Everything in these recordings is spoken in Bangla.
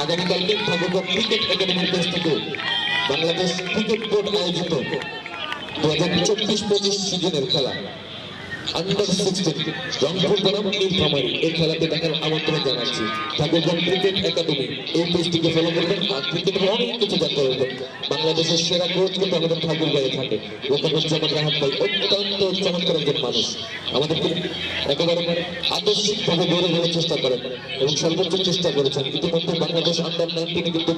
আগামীকালকে ঠাকুরগাঁও ক্রিকেট একাডেমির কাছ থেকে বাংলাদেশ ক্রিকেট বোর্ড আয়োজিত 2024-25 সিজনের খেলা আন্ডার 16 রংপুর বনাম নীলফামারী এই খেলাতে দেখার আমন্ত্রণ জানাচ্ছি। ঠাকুরগাঁও ক্রিকেট একাডেমি এই পেজটিকে ফলো করবেন আর ক্রিকেটের অনেক কিছু জানতে পারবেন। বাংলাদেশের সেরা কোচ কিন্তু আমাদের ঠাকুরগাঁয়ে থাকে। ওখানে রাহাত ভাই অত্যন্ত চমৎকার একজন মানুষ, আমাদেরকে একেবারে আদর্শিকভাবে গড়ে তোলার চেষ্টা করেন এবং সর্বোচ্চ চেষ্টা করেছেন। ইতিমধ্যে বাংলাদেশ আন্ডার 19 কিন্তু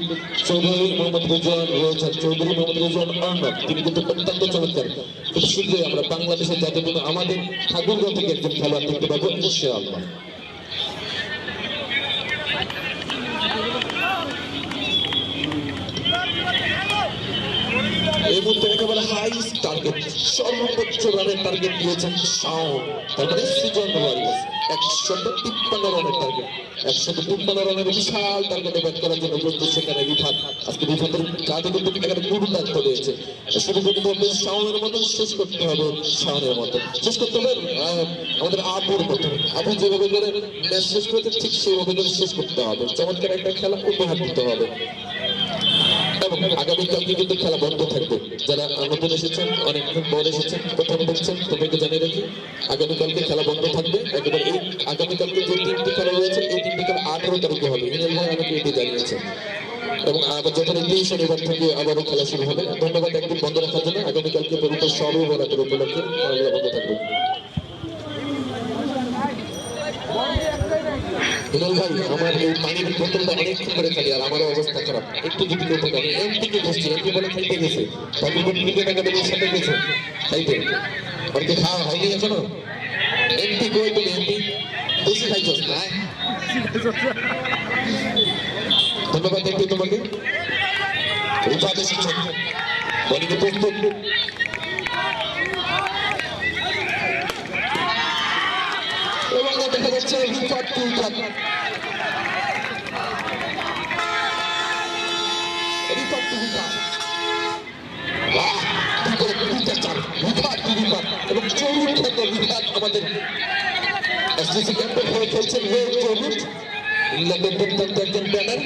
চৌধুরী মোহাম্মদ রিজওয়ান রয়েছেন, চৌধুরী মোহাম্মদ রিজওয়ান আর্নব, তিনি কিন্তু অত্যন্ত চমৎকার। খুব শীঘ্রই আমরা বাংলাদেশের জাতীয় দলে আমাদের ঠাকুরগাঁও থেকে একজন খেলোয়াড় দেখতে পাবো ইনশাআল্লাহ। এই মুহূর্তে একেবারে হাই টার্গেট, সর্বোচ্চ রানের টার্গেট দিয়েছেন শাওন, তারপরে সিজন ওয়ারিয়র্স 153 রানের টার্গেট, 153 রানের বিশাল টার্গেটে ব্যাট করার জন্য প্রস্তুত সেখানে রিফাত। আজকে রিফাতের কাজে কিন্তু এখানে গুরুত্ব রয়েছে। শুরু করতে হবে শাওনের মতো, শেষ করতে হবে শাওনের মতো, শেষ করতে হবে আমাদের আবুর মতো। আবু যেভাবে করে ম্যাচ শেষ করেছে ঠিক সেইভাবে করে শেষ করতে হবে। চমৎকার একটা খেলা উপহার দিতে হবে। এবং আগামীকালকে কিন্তু খেলা বন্ধ থাকবে। যারা নতুন এসেছেন, অনেকক্ষণ পর এসেছেন, প্রথম দেখছেন, তোমাকে জানিয়ে রাখি আগামীকালকে খেলা বন্ধ থাকবে। একেবারে এই আগামীকালকে যে 3টি খেলা রয়েছে এই 3টি খেলা 18 তারিখে হবে। হিনেল ভাই আমাকে এটি জানিয়েছে এবং আবার যথারীতি শনিবার থেকে আবারও খেলা শুরু হবে। ধন্যবাদ একদিন বন্ধ রাখার জন্য। আগামীকালকে পবিত্র সর্বরাতের উপলক্ষে খেলাধুলা বন্ধ থাকবে। হিনাল ভাই, আমার এই পানির বোতলটা অনেকক্ষণ করে খালি আর আমারও অবস্থা খারাপ, একটু যদি করতে পারি। এমপিকে বসছি, এমপি বলে খাইতে গেছে, ঠাকুরগাঁও ক্রিকেট একাডেমির সাথে গেছে খাইতে, আর কি খাওয়া হয়নি এখনো? এমপি কই তুমি? এমপি বেশি খাইছস না? ধন্যবাদ এমপি তোমাকে। রিফাত এসেছেন, বলিকে প্রস্তুত। এবং দেখা যাচ্ছে রিফাত আমাদের এসডিসি ক্যাম্পের হয়ে খেলছেন ইংল্যান্ডের দুর্দান্ত একজন ব্যাটার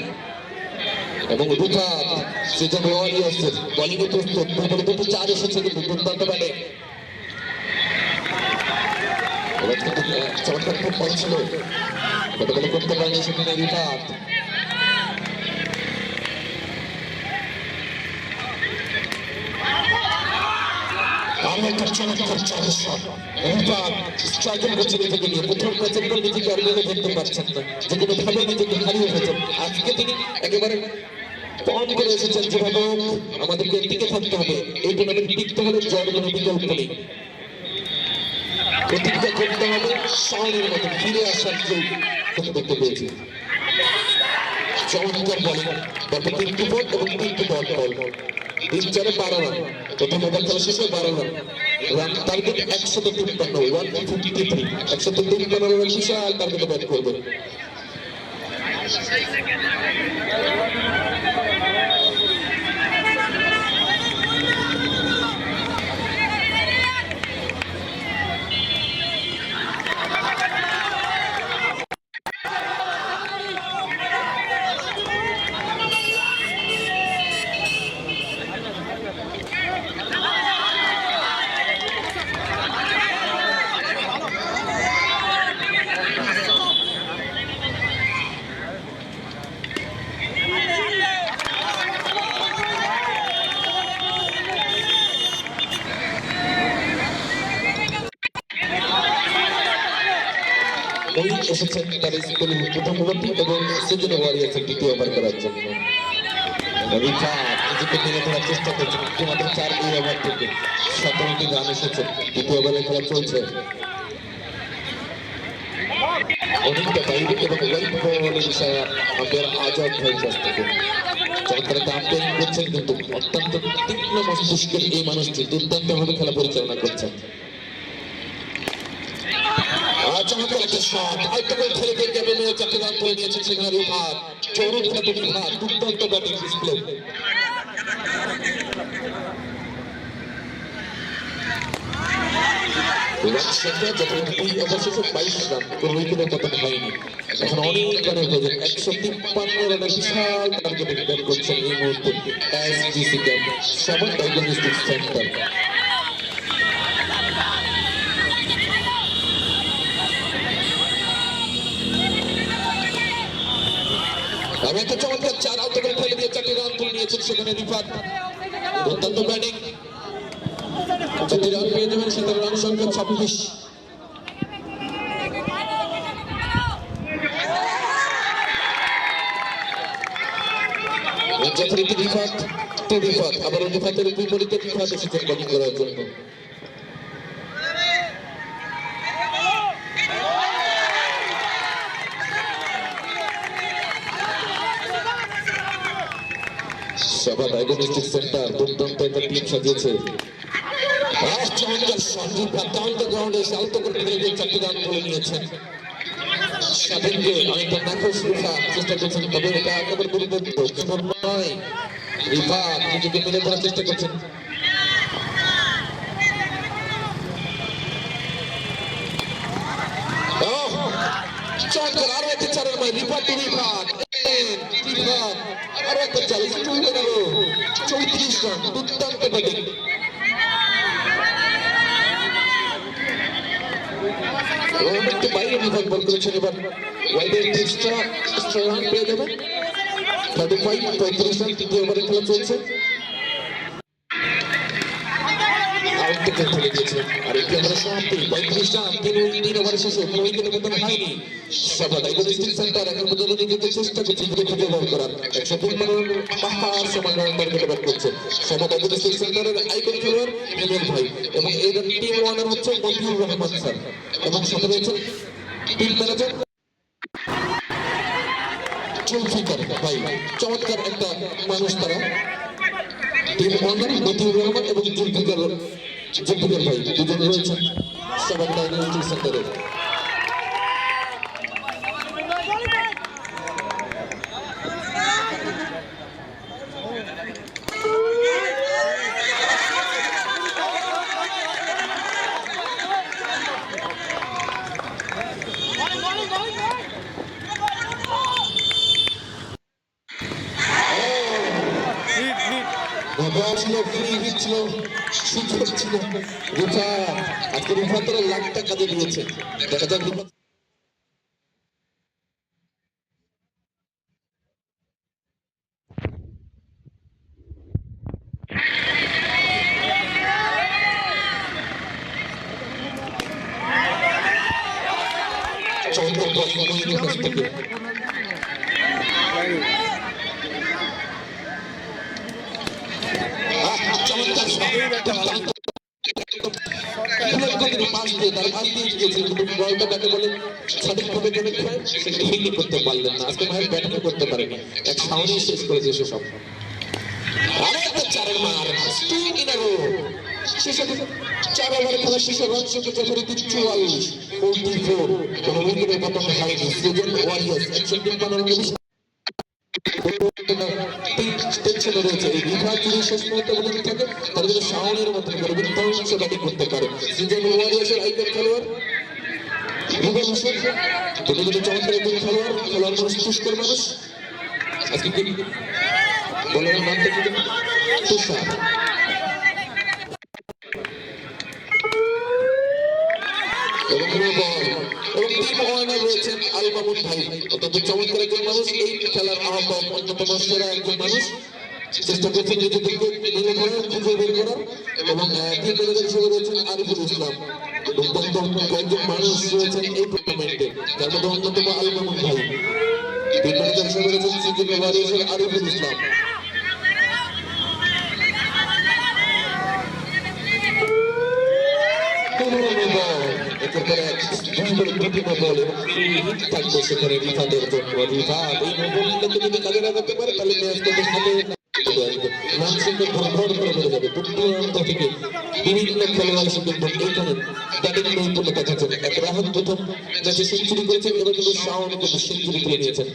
এবং রিফাত সিজন ওয়ারিয়র্সের বোলিংয়ে প্রস্তুত। দুটো 4 এসেছে কিন্তু দুর্দান্ত ব্যাটে। চমৎকার খুব বল ছিল, কতগুলো করতে পারেনি সেখানে রিফাত। আজকে তিনি একেবারে কম করে এসেছেন যেভাবে আমাদেরকে টিকে থাকতে হবে। এই টুর্নামেন্ট টিকতে হলে জয়ের কোনো বিকল্প নেই। প্রতিজ্ঞা করতে হবে শাওনের মতো ফিরে আসার দেখতে পেয়েছি। চমৎকার বলিং, তারপর 3টি বল এবং 3টি বল 3-4-12 রান। প্রথম ওভার খেলা শেষে 12 রান। রান টার্গেট 153, 153, 153 রানের বিশাল টার্গেটে ব্যাট করবে। এসেছেন তার স্কুলের প্রথম ওভারটি এবং সিজন ওয়ারিয়র্সের 2টি ওভার করার জন্য। রিফাত নিজেকে মেরে ধরার চেষ্টা করছেন, মাত্র 4 ওভার থেকে 17টি রান এসেছে। 2টি ওভারে খেলা চলছে। অনেকটা বাইরে এবং ওয়াইড বল ইশারা আম্পায়ার আজাদ ভাই কাছ থেকে চমৎকার একটা আম্পায়ারিং করছেন, কিন্তু অত্যন্ত তীক্ষ্ণ মস্তিষ্কের এই মানুষটি দুর্দান্তভাবে খেলা পরিচালনা করছেন। চমৎকার একটা শট, আরেকটা বল খেলে দিয়ে গেল, 4টি রান করে নিয়েছেন সেখানে রিফাত। চমৎকার রিফাত, দুর্দান্ত ব্যাটিং ডিসপ্লে। রান সংখ্যা যথাযথ 2 ওভার শেষে 22 রান, কোনো উইকেটের পতন হয়নি। এখন অনেক রানের প্রয়োজন, 153 রানের বিশাল টার্গেটে ব্যাট করছেন এই মুহূর্তে এসডিসি ক্যাম্প সবার ডায়াগনস্টিক সেন্টার। আমি একটা চমৎকার 4 আউট করে ফেলে দিয়ে 4টি রান তুলে নিয়েছেন সেখানে রিফাত। অত্যন্ত ব্যাটিং, 4টি রান পেয়ে যাবেন, সেখানে রান সংখ্যা 26। যথারীতি রিফাত, আবার রিফাতের বিপরীতে রিফাত এসেছেন ব্যাটিং করার জন্য। সভা ডায়াগনস্টিক সেন্টার দুর্দান্ত একটা টিম সাজিয়েছে। চমৎকার সঞ্জীব ডাউন দ্য গ্রাউন্ডে আউট করে ফেলে দিয়ে 4টি রান তুলে নিয়েছেন। স্বাধীনকে অনেকটা নাকশ রিফা চেষ্টা করছেন, তবে এটা একেবারে দুর্বল নয়। রিফা নিজেকে মেলে ধরার চেষ্টা করছেন। চমৎকার আরো একটা চারের মাই রিফা টু রিফাত, আরো একটা চার, 34 রান, দুর্দান্ত ব্যাটিং। একটু বাইরে বিভাগ বল করেছেন, এবার ওয়াইডের এক্সট্রা রান পেয়ে যাবেন। 35 রান, তৃতীয় ওভারে খেলা চলছে। আউট থেকে ফেলে দিয়েছে, আর একটি ওভারে সমাপ্তি। 35 রান, 3 ওভারে শেষে কোনো উইকেটের পতন হয়নি। সভা ডায়াগনস্টিক সেন্টার এখন পর্যন্ত নিজেকে চেষ্টা করছে খুঁজে বের করার। 153 রানের পাহাড় সমান রান টার্গেটে ব্যাট করছে সভা ডায়াগনস্টিক সেন্টারের আইকন খেলোয়াড় হেমেল ভাই, এবং এই টিম ওয়ানার হচ্ছে মতিউর রহমান স্যার, এবং সাথে রয়েছেন টিম ম্যানেজার জুলফিকার ভাই। চমৎকার একটা মানুষ তারা, টিম ওয়ানার মতিউর রহমান এবং জুলফিকার ভাই দুজন রয়েছেন সভা ডায়াগনস্টিক সেন্টারে। ছিল ফ্রি হিট ছিল, সুযোগ ছিল। রিফাত আজকে রিফাতের লাখ টাকা দিয়ে দিয়েছে, দেখা যাক রিফাত। চমৎকার প্রশ্ন কাছ থেকে করতে পারলেন না, আজকে ভাই ব্যাটিং করতে পারেনি, এক সাউন্ডই শেষ করে দিয়েছে সব। আরেকটা চারের মার, 4 ওভারে খেলা শেষে রান সংখ্যা যথারীতি 44, 44, কোনো উইকেটের পতন হয়নি। সুজন ওয়ারিয়র্স 153 রানের টেনশনে রয়েছে। এই রিফাত যদি শেষ মুহূর্তে বলে থাকে তাহলে যদি শাওনের মতো করে বিধ্বংস ব্যাটিং করতে পারে। সুজন ওয়ারিয়র্সের আইকন খেলোয়াড় রুবেল হোসেন, যদি চমৎকার একজন খেলোয়াড় মানুষ, পুষ্কর মানুষ। আজকে কি বলার নামটা কি? তুষার। এবং টিম ওয়ার্নার রয়েছেন আল মামুন ভাই, অত্যন্ত চমৎকার একজন মানুষ, এই খেলার আহ্বায়ক, অন্যতম সেরা একজন মানুষ। চেষ্টা করছেন নিজেদেরকে মিলে করার, খুঁজে বের করার, এবং টিম ম্যানেজার হিসেবে রয়েছেন আরিফুল ইসলাম। দুর্দান্ত কয়েকজন মানুষ রয়েছেন এই টুর্নামেন্টে, যার মধ্যে অন্যতম আল মামুন ভাই। টিম ম্যানেজার হিসেবে রয়েছেন সুজন ওয়ারিয়র্সের আরিফুল ইসলাম। সেখানে রিফাতের জন্য রিফাত এই মোবাইলটা যদি কাজে লাগাতে পারে তাহলে ম্যাচ করতে সাথে মানসিকভাবে ভরভর করে বেড়ে যাবে। দুর্দান্ত থেকে বিভিন্ন খেলোয়াড় কিন্তু এইখানে ব্যাটিং নৈপুণ্য দেখাচ্ছেন। এক রাহাত প্রথম ম্যাচে সেঞ্চুরি করেছেন, এবার কিন্তু শাওন কিন্তু সেঞ্চুরি তুলে নিয়েছেন।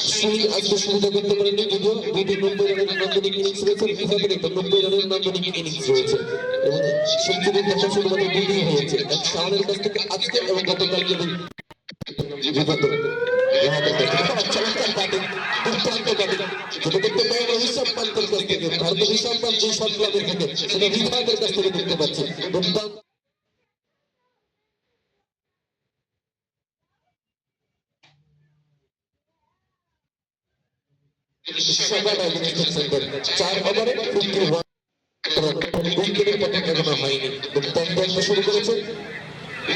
সুনীল আজকে সুবিধা করতে পারেননি, যদিও দুটি 90 রানের নান্দনিক ইনিংস রয়েছে, বিভাগের একটা 90 রানের নান্দনিক ইনিংস রয়েছে এবং সেঞ্চুরির দেখা শুধুমাত্র দুটি হয়েছে, এক শাওনের কাছ থেকে আজকে এবং গতকালকে বিভাগের চমৎকার ব্যাটিং, দুর্দান্ত ব্যাটিং যেটা দেখতে পাই ঋষভ পান্তের কাছ থেকে। ভারতের ঋষভ পান্ত যে শট ক্লাবের থেকে সেটা বিভাগের কাছ থেকে দেখতে পাচ্ছি। দুর্দান্ত সবার অ্যাগেইনস্ট সেন্টার 4 ওভারে 51 উইকেটের পতন এখনো হয়নি। দুর্দান্ত একটা শুরু করেছে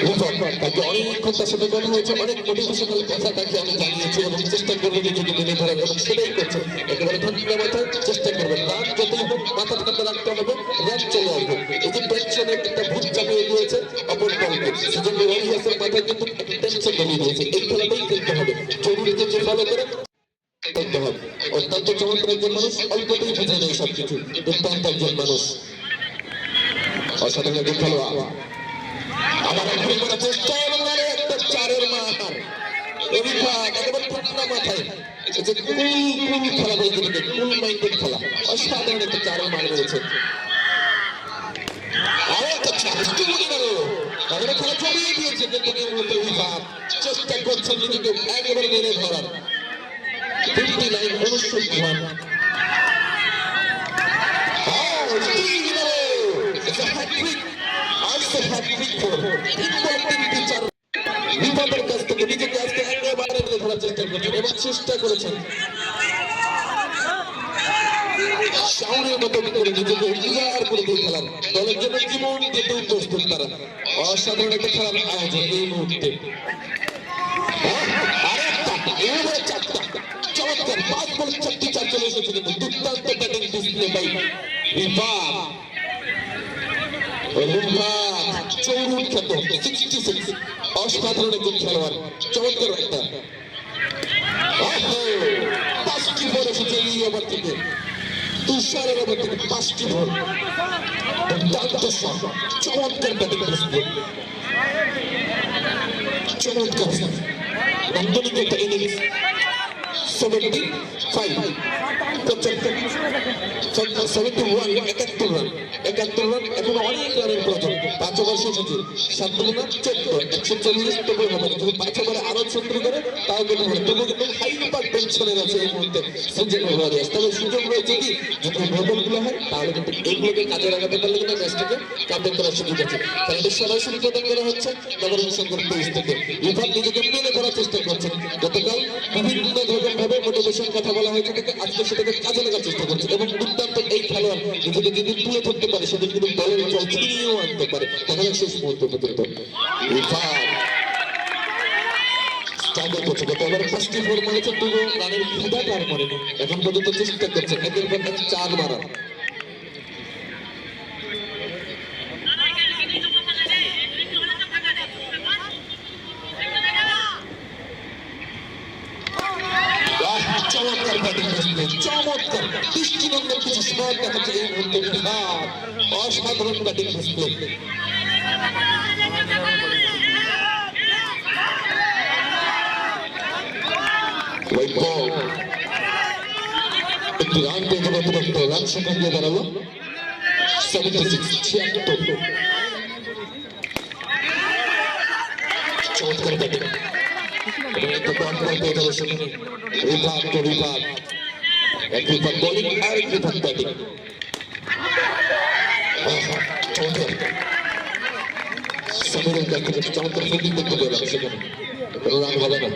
রূপক, তাকে অনেকক্ষণ তার সাথে কথা হয়েছে, অনেক মোটিভেশনাল কথা তাকে আমি জানিয়েছি এবং চেষ্টা করবো নিজেকে মেনে ধরার এবং সেটাই করছে। একেবারে ঠান্ডা মাথায় চেষ্টা করবেন, রান যতই হোক মাথা ঠান্ডা রাখতে হবে, রান চলে আসবে। এই যে টেনশনের একটা ভূত চাপিয়ে দিয়েছে অপর দলকে, সেজন্য ওয়ারিয়ার্সের মাথায় কিন্তু একটা টেনশন ধরিয়ে দিয়েছে। এই খেলাটাই খেলতে হবে, জরুরিকে যে ফলো করে করতে হবে। অত্যন্ত চমৎকার একজন মানুষ, অল্পতেই বুঝে নেই সবকিছু। দুর্দান্ত একজন মানুষ, অসাধারণ একজন খেলোয়াড়। আবার ঘুরে করার চেষ্টা এবং একটা 4-এর মার অভিভাগ একেবারে ঠান্ডা মাথায় যে কুল খেলা বলতে গেলে কুল মাইন্ডেড খেলা, অসাধারণ একটা 4-এর মার মেরেছে। আরো একটা 4 এখনো খেলা জমিয়ে দিয়েছে, কিন্তু অভিভাগ চেষ্টা করছেন নিজেকে একেবারে মেরে ধরার। 59 অনুষ্ঠিত রান, বিপদের কাছ থেকে নিজেকে আজকে একেবারে মেরে ধরার চেষ্টা করছেন এবং চেষ্টা করেছেন শাওনের মতো করে নিজেকে উজাড় করে দিয়ে খেলার, দলের জন্য জীবন দিতেও প্রস্তুত তারা। অসাধারণ একটা খেলার আয়োজন এই মুহূর্তে। চমৎকার 5 বলে 4টি 4 চলে এসেছে, কিন্তু দুর্দান্ত ব্যাটিং ডিসপ্লে বাই বিভাগ। চৌরুট খ্যাত 66 অসাধারণ একজন খেলোয়াড়, চমৎকার একটা 5টি বল এসেছে এই ওভার থেকে, তুষারের ওভার থেকে 5টি বল। দুর্দান্ত শট, চমৎকার ব্যাটিং ডিসপ্লে, চমৎকার নান্দনিক একটা ইনিংস। 71 71 রান, এখন অনেক রানের প্রয়োজন। 5 ওভার শেষ হচ্ছে, 7 রান 14, 140 তবু হবে না। যদি 5 ওভারে আরো 14 করে তাও কিন্তু হবে, তবু কিন্তু হাইপার টেনশনের আছে এই মুহূর্তে সিজন ওয়ারিয়ার্স। তবে সুযোগ রয়েছে কি, যদি বদলগুলো হয় তাহলে কিন্তু এইগুলোকে কাজে লাগাতে পারলে কিন্তু ম্যাচটাকে কামব্যাক করার সুযোগ আছে। খেলাটি সরাসরি প্রদান করা হচ্ছে নগরীর সংঘের পেজ থেকে। বিভাগ নিজেকে মেনে ধরার চেষ্টা করছেন। গতকাল বিভিন্ন ধরনের ভাবে মোটিভেশন কথা বলা হয়েছে থেকে আজকে সেটাকে কাজে লাগার চেষ্টা করছে এবং দুর্দান্ত এই খেলোয়াড় নিজেকে যেদিন তুলে ধরতে পারে সেদিন কিন্তু দলের জয় ছিনিয়েও আনতে পারে। দেখা যাক শেষ মুহূর্ত পর্যন্ত স্ট্রাগল করছে। গত ওভারে 5টি 4 মারেছে, তবু রানের ক্ষুধাটা আর মরেনি। এখন পর্যন্ত চেষ্টা করছেন একের পর এক 4 মারার। চমৎকার ব্যাটিং ডিসপ্লে, চমৎকার দৃষ্টিনন্দন কিছু শট দেখাচ্ছে এই মুহূর্তে বিভাগ। অসাধারণ ব্যাটিং ডিসপ্লে। একটি রান পেয়ে গেল, অতিরিক্ত রান সংখ্যা দিয়ে দাঁড়ালো 76। চমৎকার ব্যাটিং বিভাগ, এক বিভাগ বোলিং আর এক বিভাগ ব্যাটিং। সমীরের কাছ থেকে চমৎকার ফিল্ডিং দেখতে পেলাম, সেখানে রান হবে না।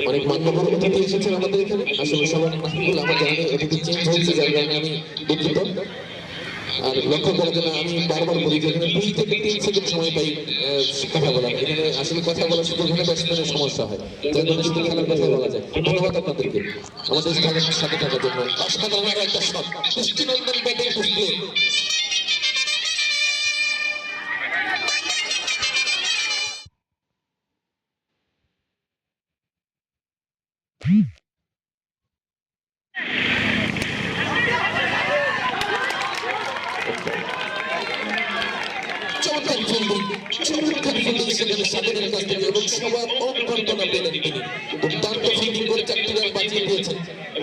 অনেক মান্যবর অতিথি এসেছেন আমাদের এখানে, আসলে সবার নামগুলো আমার জানি অতিথি চেঞ্জ হয়েছে, যার কারণে আমি দুঃখিত। আর লক্ষ্য করার জন্য আমি বারবার বলি যে এখানে 2 থেকে 3 সেকেন্ড সময় পাই কথা বলার। এখানে আসলে কথা বলার সুযোগ হলে ব্যাটসম্যানের সমস্যা হয়, যার জন্য শুধু খেলার কথা বলা যায়। ধন্যবাদ আপনাদেরকে আমাদের সাথে থাকার জন্য। অসাধারণ একটা শট, দৃষ্টিনন্দন ব্যাটিং ডিসপ্লে। চমৎকার ফিল্ডিং সেখানে সাবিরের কাছ থেকে এবং সবার অভ্যর্থনা পেলেন তিনি। দুর্দান্ত ফিল্ডিং করে 4টি রান বাঁচিয়ে দিয়েছেন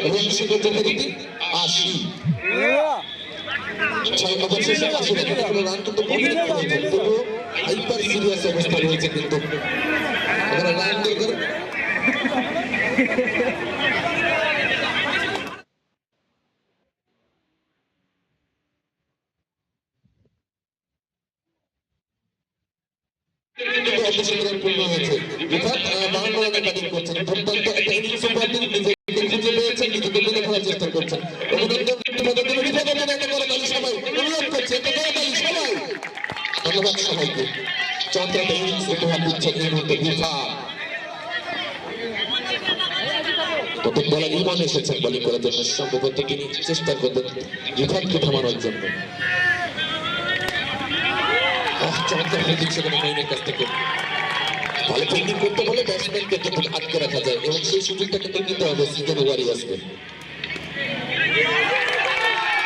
এবং সেক্ষেত্রে রীতি 80। 6 ওভার শেষে 80 রান, কোনো রান কিন্তু কমিয়ে হয়েছে, তবুও হাইপার সিরিয়াস অবস্থা রয়েছে কিন্তু এখানে রান দরকার। পূর্ণ হয়েছে বিভাগ 52 রানে ব্যাটিং করছেন, দুর্দান্ত একটা ইনিংস ব্যাটিং নিজেকে খুঁজে পেয়েছেন, নিজেকে মেনে খেলার চেষ্টা করছেন। অভিনন্দন বিভাগের জন্য, বিভাগের জন্য একটা করে তালি সবাই অনুরোধ করছে, একটা করে তালি সবাই। ধন্যবাদ সবাইকে। চমৎকার একটা ইনিংস উপহার দিচ্ছেন এই মুহূর্তে বিভাগ। প্রথম বলার ইমন এসেছেন বোলিং করার জন্য, সম্ভবত তিনি চেষ্টা করবেন বিভাগকে থামানোর জন্য। চমৎকার ফিল্ডিং সেখানে মঈনের কাছ থেকে। ভালো ফিল্ডিং করতে হলে ব্যাটসম্যানকে কিন্তু আটকে রাখা যায় এবং সেই সুযোগটা কিন্তু নিতে হবে সিজন ওয়ারিয়ার্সকে।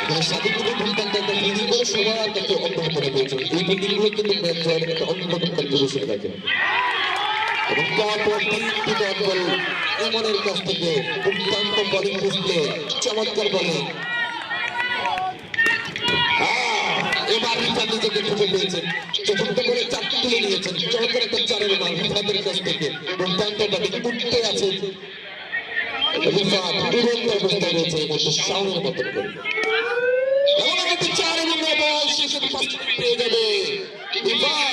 এখানে স্বাধীনভাবে দুর্দান্ত একটা ফিল্ডিং করে সবার কাছে অব্যাহত পেয়েছেন। এই ফিল্ডিং গুলো কিন্তু ম্যাচ জয়ের একটা অন্যরকম কন্ট্রিবিউশন রাখে এবং পরপর 3টি ডট বল ইমনের কাছ থেকে দুর্দান্ত বোলিং ডিসপ্লে, চমৎকার বোলিং। এবার রিফাত নিজেকে খুঁজে পেয়েছেন, চতুর্থ বলে 4 তুলে নিয়েছেন, চমৎকার একটা 4-এর মান রিফাতের কাছ থেকে। দুর্দান্ত ব্যাটিং উঠতে আছে রিফাত, দুরন্ত অবস্থায় রয়েছে এই মুহূর্তে শাওনের মতন করে। এমন একটা 4 এবং বল শেষে ফার্স্ট পেয়ে যাবে রিফাত।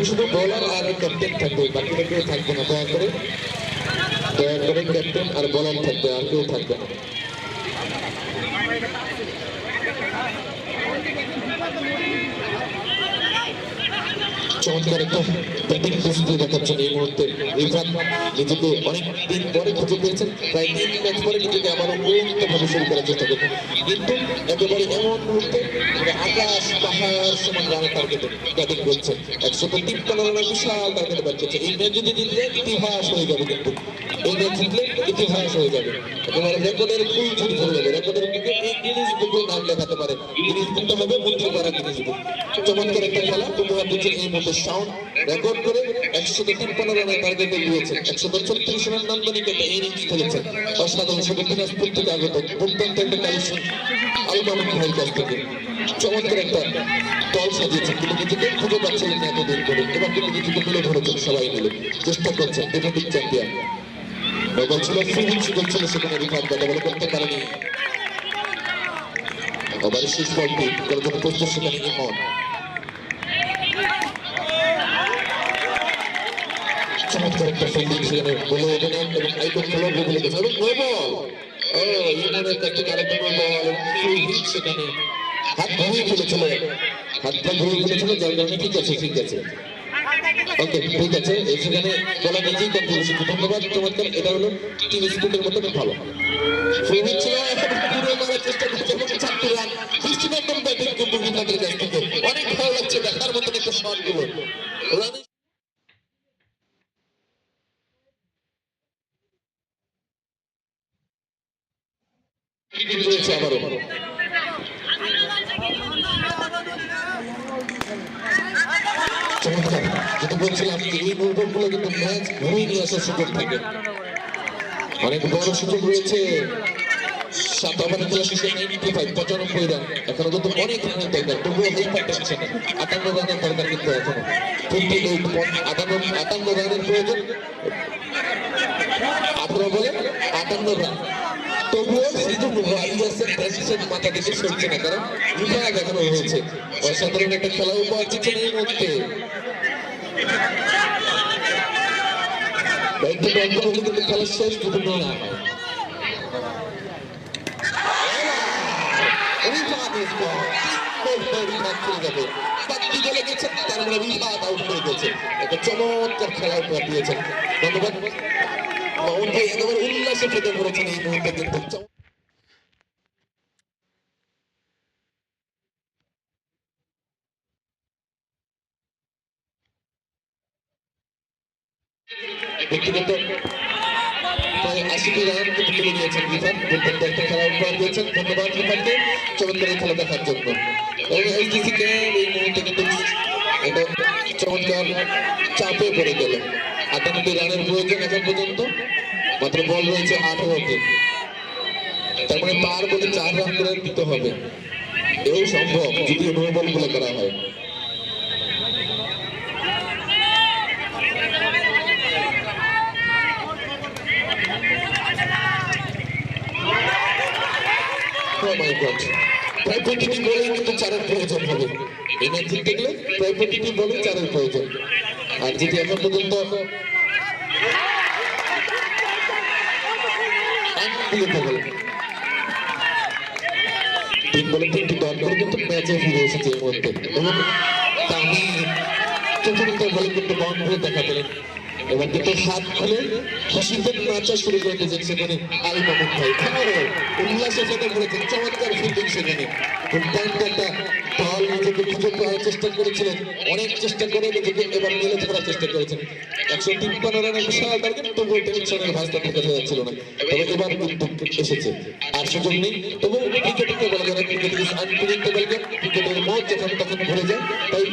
শুধু বোলার আর ক্যাপ্টেন থাকবে, বাকিরা কেউ থাকবে না। দয়া করে ক্যাপ্টেন আর বোলার থাকবে, আর কেউ থাকবে না। চমৎকার একটা ব্যাটিং প্রস্তুতি দেখাচ্ছেন এই মুহূর্তে রিফাত। নিজেকে অনেক দিন পরে খুঁজে পেয়েছেন, প্রায় 3 ম্যাচ পরে নিজেকে আবারও ভাবে শুরু করার চেষ্টা করছেন, কিন্তু একেবারে এমন মুহূর্তে আকাশ পাহাড় সমান রানের টার্গেটে ব্যাটিং করছেন। 153 রানের বিশাল টার্গেটে ব্যাট করছে। এই ম্যাচ যদি জিতলে ইতিহাস হয়ে যাবে, কিন্তু এই ম্যাচ জিতলে ইতিহাস হয়ে যাবে, একেবারে রেকর্ডের ফুল ঝুড়ি ধরে যাবে। রেকর্ডের বুকে এই গিনিস বুকে নাম লেখাতে পারে, গিনিস বুকটা হবে মন্ত্রী পাড়া গিনিস বুক। চমৎকার একটা খেলা উপহার দিচ্ছেন এই মুহূর্তে শাওন, রেকর্ড করে 153 রানের টার্গেটে দিয়েছেন। 136 রান নান্দনিক একটা ইনিংস খেলেছেন, অসাধারণ। শুধু দিনাজপুর থেকে আগত দুর্দান্ত একটা কালেকশন আলমামুন ভাইয়ের কাছ থেকে। চমৎকার একটা দল সাজিয়েছেন, কিন্তু নিজেকে খুঁজে পাচ্ছিলেন না এতদিন করে। এবার কিন্তু নিজেকে মিলে ধরেছেন সবাই মিলে, চেষ্টা করছেন ডিফেন্ডিং চ্যাম্পিয়ন। বল ছিল ফ্রি হিট সুযোগ ছিল, সেখানে রিফাত ব্যাট বল করতে পারেনি। ওভারের শেষ বলটি করার জন্য প্রস্তুত সেখানে ইমন। চমৎকার একটা ফিল্ডিং সেখানে বলে ওঠেন এবং আইকন খেলা বলে গেছে এবং নো বল। ইমনের কাছ থেকে আরেকটা নো বল এবং ফ্রি হিট সেখানে হাত ঘুরিয়ে ফেলেছিল, হাতটা ঘুরিয়ে ফেলেছিল, যার কারণে ঠিক আছে ওকে ঠিক আছে। সেখানে বলা নিজেই কন্ট্রিবিউশন। ধন্যবাদ, চমৎকার। এটা হলো টিম স্পিডের মতো ভালো ফ্রি হিট ছিল। ঘুরে মারার চেষ্টা করছে এবং 4 রান দৃষ্টিনন্দন ব্যাটিং কিন্তু রিফাতের কাছ থেকে। অনেক ভালো লাগছে দেখার মতন একটা শট গুলো। আবারও চমৎকার, যেটা বলছিলাম এই মুহূর্তগুলো কিন্তু ম্যাচ ঘুরিয়ে নিয়ে আসার সুযোগ থাকে, অনেক বড় সুযোগ রয়েছে। 7 ওভারে খেলা শেষে 95 রান, এখনো কিন্তু অনেক রানের দরকার, তবুও হাইপার টেনশন। 58 রানের দরকার কিন্তু এখনো 58 রানের প্রয়োজন। 18 বলে 58 রান, তবুও সিজন ওয়ারিয়ার্সের টেনশন মাথা থেকে সরছে না, কারণ বিভাগ এখনো রয়েছে। অসাধারণ একটা খেলা উপহার দিচ্ছেন এই মুহূর্তে। খেলার শেষ বিভিন্ন না হয় চমৎকার খেলা উপহার দিয়েছেন। ধন্যবাদ মামুন ভাই, একেবারে উল্লাসে ফেটে পড়েছেন এই মুহূর্তে কিন্তু। ব্যক্তিগত প্রায় 80টি রান কিন্তু তুলে নিয়েছেন রিফাত। দুর্দান্ত একটা খেলা উপহার দিয়েছেন। ধন্যবাদ রিফাতকে চমৎকার এই খেলা দেখার জন্য। এবং এসডিসি কে এই মুহূর্তে কিন্তু এটা চমৎকার চাপে পড়ে গেল। 58টি রানের প্রয়োজন এখন পর্যন্ত, মাত্র বল রয়েছে 18টি। তার মানে পার বলে 4 রান করে দিতে হবে, এও সম্ভব যদি নো বল গুলো করা হয়। প্রায় প্রতিটি বলেই কিন্তু 4-এর প্রয়োজন হবে। এই ম্যাচ জিততে গেলে প্রায় প্রতিটি বলেই 4-এর প্রয়োজন। আর যেটি এখন পর্যন্ত তিন বলে 3টি ডট করে কিন্তু ম্যাচে ফিরে এসেছে এই মুহূর্তে। এবং আমি চতুর্থ বলে কিন্তু বাউন্ডারি দেখা পেলেন। এবার কিন্তু হাত খুলে খুশিতে নাচা শুরু করে দিয়েছেন সেখানে আল মামুন ভাই। উল্লাসের সাথে করেছেন চমৎকার ফিল্ডিং সেখানে। দুর্দান্ত একটা বল নিজেকে খুঁজে পাওয়ার চেষ্টা করেছিলেন, অনেক চেষ্টা করে নিজেকে এবার মেলে ধরার চেষ্টা করেছেন। 153 রানের বিশাল টার্গেট, তবুও টেনশনের ভাঁজটা ঢুকে যাচ্ছিল না। তবে এবার কিন্তু এসেছে, আর সুযোগ নেই। তবু ক্রিকেটকে বলা যায় না, ক্রিকেট ইজ আনপ্রেডিক্টেবল গেম। ক্রিকেটের মত যখন তখন ঘুরে যায়, তাই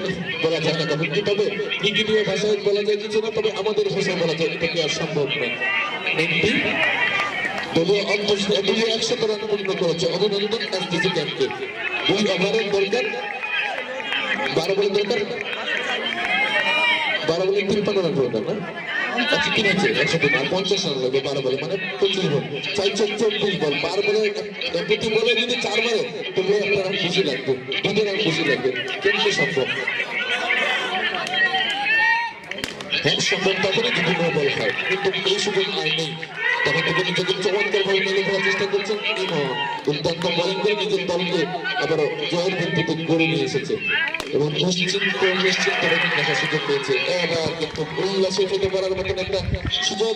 বলা যায় না কখন কি। তবে ক্রিকেটীয় ভাষায় বলা যায় কিছু না, তবে আমাদের ভাষায় বলা যায় এটা কি আর সম্ভব নয়। দলীয় 100 রান পূর্ণ করেছে। অভিনন্দন এসডিসি ক্যাম্পকে। 2 ওভারের দরকার, 12 বলের দরকার, 12 বলে 53 রান দরকার না। আচ্ছা ঠিক আছে, 103 আর 50 রান লাগবে 12 বলে, মানে 25 বল, 424 বল। 12 বলে প্রতি বলে যদি 4 মারে তবুও একটা রান খুশি লাগবে, 2 রান খুশি লাগবে। কেমনি সম্ভব? হ্যাঁ সম্ভব তখনই যদি নো বল হয়, কিন্তু এই সুযোগ আর নেই। তখন থেকে নিজেকে চমৎকার ভাবে মেলে ধরার চেষ্টা করছেন ইমন। দুর্দান্ত বোলিং করে নিজের দলকে আবারও জয়ের ভিত্তিতে গড়ে নিয়ে এসেছে এবং নিশ্চিন্ত দেখার সুযোগ পেয়েছে। এবার কিন্তু উল্লাসে হতে পারার মতন একটা সুযোগ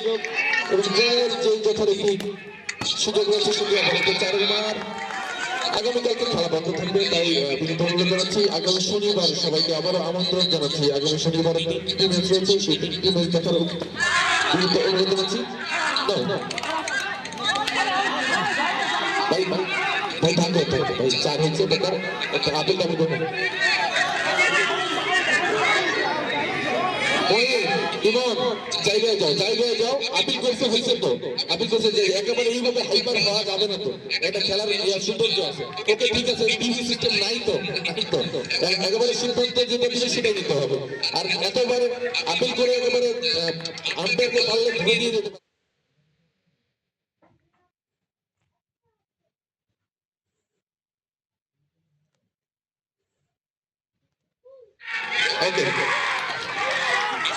এবং জয়ের যে যথারীতি সুযোগ রয়েছে সেটি আবার 4 মার। আগামীকালকে খেলা বন্ধ থাকবে, তাই বিনীত অনুরোধ জানাচ্ছি আগামী শনিবার সবাইকে আবারও আমন্ত্রণ জানাচ্ছি। আগামী শনিবার 3টি ম্যাচ রয়েছে, সেই 3টি ম্যাচ দেখার বিনীত অনুরোধ জানাচ্ছি। ভাই ভাই ভাই থাকবে ভাই, 4 হচ্ছে বেকার একটা আপিল দাবি করবো। জায়গায় যাও, জায়গায় যাও। আপিল করছে হয়েছে তো, আপিল করছে যে একেবারে এইভাবে হাইপার হওয়া যাবে না তো, এটা খেলার সৌন্দর্য আছে। ওকে ঠিক আছে, টিভি সিস্টেম নাই তো, একেবারে সিদ্ধান্ত যেটা দিলে সেটাই নিতে হবে। আর একেবারে আপিল করে একেবারে আম্পায়ারকে পারলে ধরে দিয়ে যেতে পারে। Okay.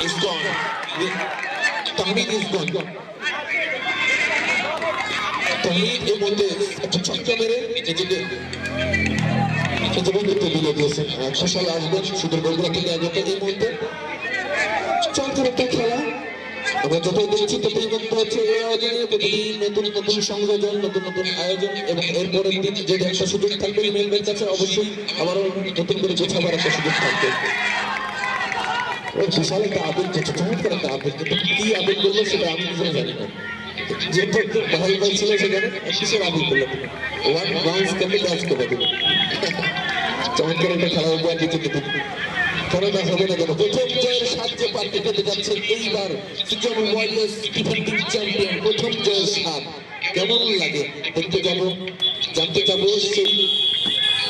It's gone. Tahmid is gone. Tahmid এর মধ্যে একটা ছক্কা মেরে নিজেকে কিন্তু বিলে দিয়েছেন। খোসাল আসবেন সুদূর বগুড়া থেকে আগত। এই মুহূর্তে চমৎকার একটা খেলা। আমরা যতই দেখছি ততই মনে হচ্ছে এই আয়োজনে প্রতিদিন নতুন নতুন সংযোজন, নতুন নতুন আয়োজন এবং এরপরের দিন যদি একটা সুযোগ থাকবে মেলবের কাছে, অবশ্যই আবারও নতুন করে গোছাবার একটা সুযোগ থাকবে। ওই বিশাল একটা আবেগ, চমৎকার একটা আবেগ, কিন্তু কি আবেগ করলো সেটা আমি নিজেও জানি না। যেহেতু বাহাল ভাই ছিল সেখানে, কিসের আবেগ করলো? ওয়ান বাউন্স করলে ক্যাচ করে দেবে। চমৎকার একটা খেলা উপহার দিতে কিন্তু কেন না হবে না কেন? প্রথম জয়ের সাহায্যে পার্টি পেতে যাচ্ছেন এইবার সিজন ওয়ারিয়র্স ডিফেন্ডিং চ্যাম্পিয়ন। প্রথম জয়ের স্বাদ কেমন লাগে দেখতে যাবো, জানতে যাবো সেই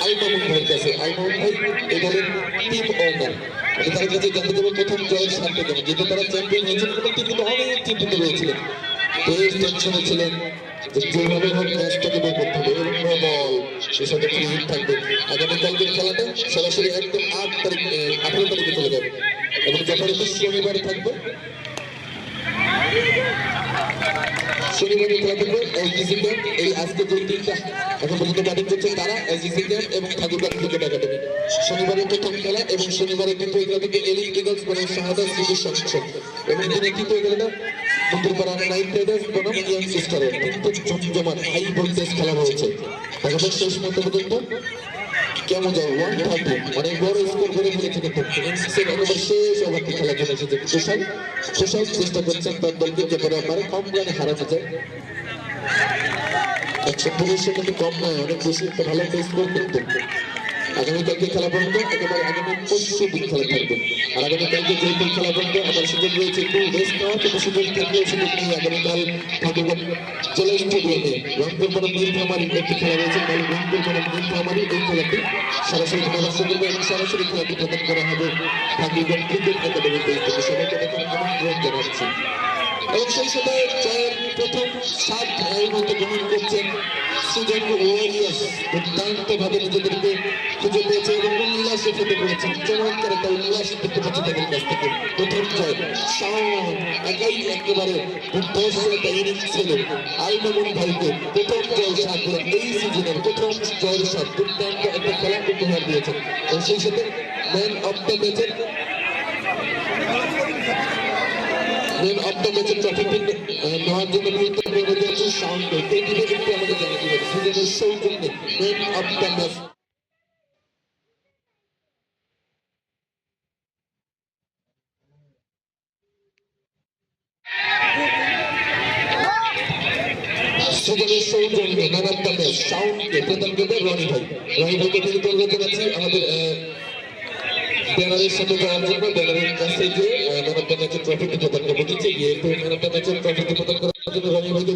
আল মামুন ভাইয়ের কাছে। আল মামুন ভাই এই দলের টিম ওনার, আমি তার কাছে জানতে যাবো প্রথম জয়ের স্বাদটা কেমন। যেহেতু তারা চ্যাম্পিয়ন হয়েছেন এবং তিনি কিন্তু অনেক চিন্তিত হয়েছিলেন, বেশ টেনশনে ছিলেন যে যেভাবে হোক ম্যাচটাকে বের করতে হবে এবং নো বল সে সাথে ফ্রি হিট থাকবে। আগামীকালকের খেলাটা সরাসরি একদম 18 তারিখে চলে যাবে এবং যথারীতি শনিবার থাকবে। শনিবারের খেলা থাকবে এসডিসি ক্যাম্প। এই আজকে যে টিমটা এখন পর্যন্ত ব্যাটিং করছে তারা এসডিসি ক্যাম্প এবং ঠাকুরবাড়ি ক্রিকেট একাডেমি। শনিবারের প্রথম খেলা এবং শনিবারে কিন্তু এগুলো থেকে এলিট ইগলস বনাম শাহাদা স্মৃতি সংসদ এবং দিনে কিন্তু এগুলো মন্ত্রীপাড়া নাইট রাইডার্স বনাম ইয়াং সিস্টারের কিন্তু জমজমাট হাই ভোল্টেজ খেলা হয়েছে। দেখা যাক শেষ মতো পর্যন্ত কেমন যাবে। হাতে অনেক বড় স্কোর করে ফেলেছে, কিন্তু ইনিংসের একেবারে শেষ ওভারটি খেলা চলে এসেছে। কুশল চেষ্টা করছেন তার দলকে যে করে পারে কম রানে হারানো যায়। 150 কিন্তু কম নয়, অনেক বেশি একটা ভালো একটা স্কোর, কিন্তু আগামীকালকে খেলা পর্যন্ত একেবারে আগামী 25 দিন খেলা থাকবে। আর আগামীকালকে যেহেতু খেলা পর্যন্ত আবার সুযোগ রয়েছে একটু রেস্ট নেওয়ার, কিন্তু সুযোগ থাকলেও সুযোগ নিয়ে আগামীকাল ঠাকুরগাঁও জেলা স্টেডিয়ামে রংপুর বনাম নীলফামারী একটি খেলা রয়েছে। রংপুর বনাম নীলফামারী এই খেলাটি সরাসরি প্রদর্শন করবে এবং সরাসরি খেলাটি প্রদান করা হবে ঠাকুরগাঁও ক্রিকেট একাডেমি পেজ থেকে। সবাইকে দেখার আমন্ত্রণ জানাচ্ছি। এবং সেই সময় জয়ের প্রথম 7 রাউন্ড হতে গ্রহণ করছেন সুজন ওয়ারিয়ার্স। দুর্দান্ত ভাবে নিজেদেরকে খুঁজে পেয়েছে এবং উল্লাসে ফেটে পড়েছেন। চমৎকার একটা উল্লাস দেখতে পাচ্ছি তাদের কাছ থেকে। প্রথম জয় শাওন একাই একেবারে দুর্ধর্ষ একটা ইনিংস ছিল আলমামুন ভাইকে প্রথম জয় সাত করে এই সিজনের প্রথম জয়ের সাত দুর্দান্ত একটা খেলা উপহার দিয়েছেন। এবং সেই সাথে ম্যান অফ দ্য ম্যাচের ট্রফিটি নেওয়ার জন্য গুরুত্বপূর্ণ রয়েছে শাওনকে। এই দিকে একটু আমাদের জানাতে হবে সিজনের সৌজন্যে ম্যান অফ দ্য ম্যাচ। সিজনের সৌজন্যে ম্যান অফ দ্য ম্যাচ শাওনকে প্রদান করবে রনি ভাই। রনি ভাইকে তিনি অনুরোধ জানাচ্ছি আমাদের ব্যানারের সাথে যাওয়ার জন্য। ব্যানারের কাছে গিয়ে ম্যান অফ দ্য ম্যাচের ট্রফিটি প্রদান করবে। নিচে গিয়ে একটু ম্যান অফ দ্য ম্যাচের ট্রফিটি প্রদান করার জন্য রনি ভাইকে